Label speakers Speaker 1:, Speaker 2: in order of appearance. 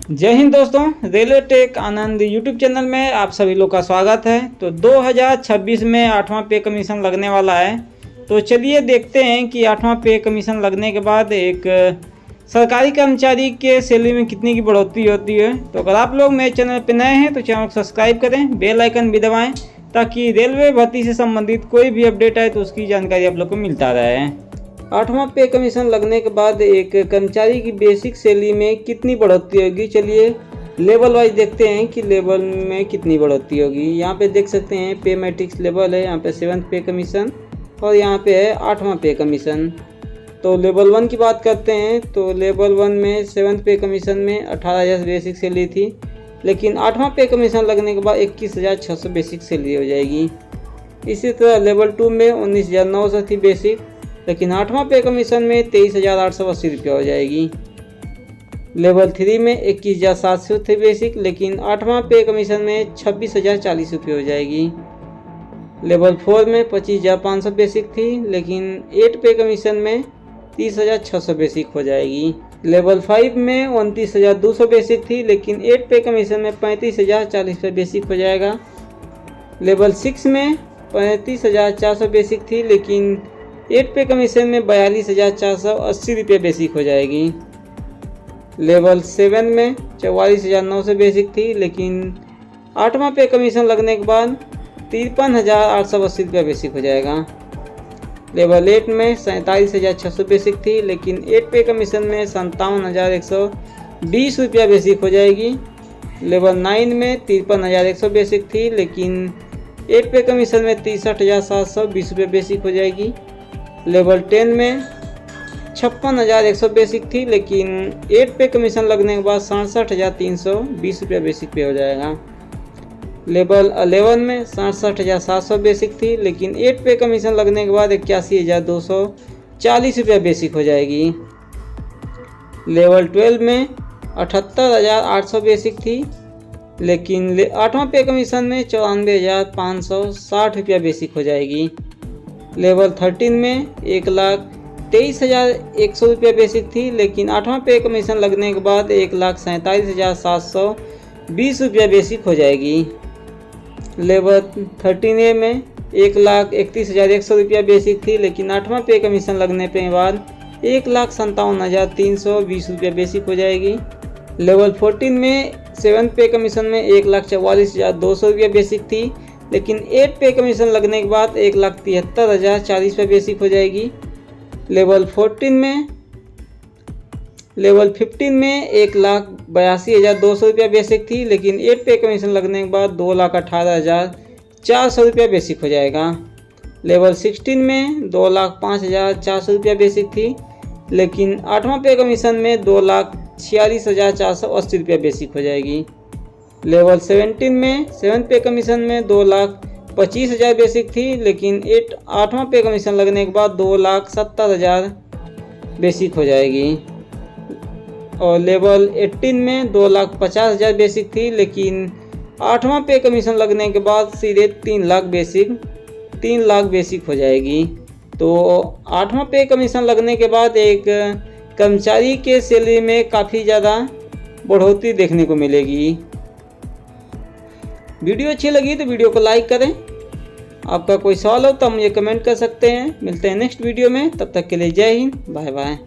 Speaker 1: जय हिंद दोस्तों, railway take आनंद YouTube channel में आप सभी लोग का स्वागत है। तो 2026 में 8वां पे कमीशन लगने वाला है। तो चलिए देखते हैं कि 8वां पे कमीशन लगने के बाद एक सरकारी कर्मचारी के सैलरी में कितनी की बढ़ोतरी होती है। तो अगर आप लोग मेरे चैनल पर नए हैं तो चैनल को सब्सक्राइब करें, बेल आइकन भी दबाएँ ताकि रेलवे भर्ती से संबंधित कोई भी अपडेट आए तो उसकी जानकारी आप लोग को मिलता रहे। 8वां पे कमीशन लगने के बाद एक कर्मचारी की बेसिक सैलरी में कितनी बढ़ोतरी होगी। चलिए लेवल वाइज देखते हैं कि लेवल में कितनी बढ़ोतरी होगी। यहाँ पे देख सकते हैं पे मैट्रिक्स लेवल है, यहाँ पे 7th पे कमीशन और यहाँ पे है 8वां पे कमीशन। तो लेवल 1 की बात करते हैं तो लेवल 1 में 7th पे कमीशन में 18,000 बेसिक सैलरी थी, लेकिन 8वां पे कमीशन लगने के बाद 21,600 बेसिक सैलरी हो जाएगी। इसी तरह लेवल 2 में 19,900 थी बेसिक, लेकिन 8वां पे कमीशन में 23,880 रुपये हो जाएगी। लेवल 3 में 21,700 थे बेसिक, लेकिन 8वां पे कमीशन में 26,040 रुपये हो जाएगी। लेवल 4 में 25,500 बेसिक थी, लेकिन 8 पे कमीशन में 30,600 बेसिक हो जाएगी। लेवल 5 में 29,200 बेसिक थी, लेकिन 8 पे कमीशन में 35,040 रुपये बेसिक हो जाएगा। लेवल 6 में 35,400 बेसिक थी, लेकिन 8 पे कमीशन में 42,480 रुपये बेसिक हो जाएगी। लेवल 7 में 44,900 बेसिक थी, लेकिन 8वां पे कमीशन लगने के बाद 53,880 रुपये बेसिक हो जाएगा। लेवल 8 में 47,600 बेसिक थी, लेकिन 8 पे कमीशन में 57,120 रुपया बेसिक हो जाएगी। लेवल 9 में 53,100 बेसिक थी, लेकिन 8 पे कमीशन में 63,720 रुपये बेसिक हो जाएगी। लेवल 10 में 56,100 बेसिक थी, लेकिन 8 पे कमीशन लगने के बाद 67,320 रुपया बेसिक पे हो जाएगा। लेवल 11 में 67,700 बेसिक थी, लेकिन 8 पे कमीशन लगने के बाद 81,240 रुपया बेसिक हो जाएगी। लेवल 12 में 78,800 बेसिक थी, लेकिन 8वां पे कमीशन में 94,560 रुपया बेसिक हो जाएगी। लेवल 13 में 1,23,100 रुपया बेसिक थी, लेकिन 8वां पे कमीशन लगने के बाद 1,47,720 रुपया बेसिक हो जाएगी। लेवल 13A में 1,31,100 रुपया बेसिक थी, लेकिन 8वां पे कमीशन लगने के बाद 1,57,320 रुपया बेसिक हो जाएगी। लेवल 14 में 7th पे कमीशन में 1,44,200 रुपया बेसिक थी, लेकिन 8 पे कमीशन लगने के बाद 1,73,040 रुपये बेसिक हो जाएगी। लेवल 15 में 1,82,200 रुपया बेसिक थी, लेकिन 8 पे कमीशन लगने के बाद 2,18,400 रुपया बेसिक हो जाएगा। लेवल 16 में 2,05,400 रुपया बेसिक थी, लेकिन 8वां पे कमीशन में 2,46,480 रुपया बेसिक हो जाएगी। लेवल 17 में 7th पे कमीशन में 2,25,000 बेसिक थी, लेकिन 8वां पे कमीशन लगने के बाद 2,70,000 बेसिक हो जाएगी। और लेवल 18 में 2,50,000 बेसिक थी, लेकिन 8वां पे कमीशन लगने के बाद सीधे 3 लाख बेसिक हो जाएगी। तो 8वां पे कमीशन लगने के बाद एक कर्मचारी के सैलरी में काफ़ी ज़्यादा बढ़ोतरी देखने को मिलेगी। वीडियो अच्छी लगी तो वीडियो को लाइक करें। आपका कोई सवाल हो तो मुझे कमेंट कर सकते हैं। मिलते हैं नेक्स्ट वीडियो में, तब तक के लिए जय हिंद, बाय बाय।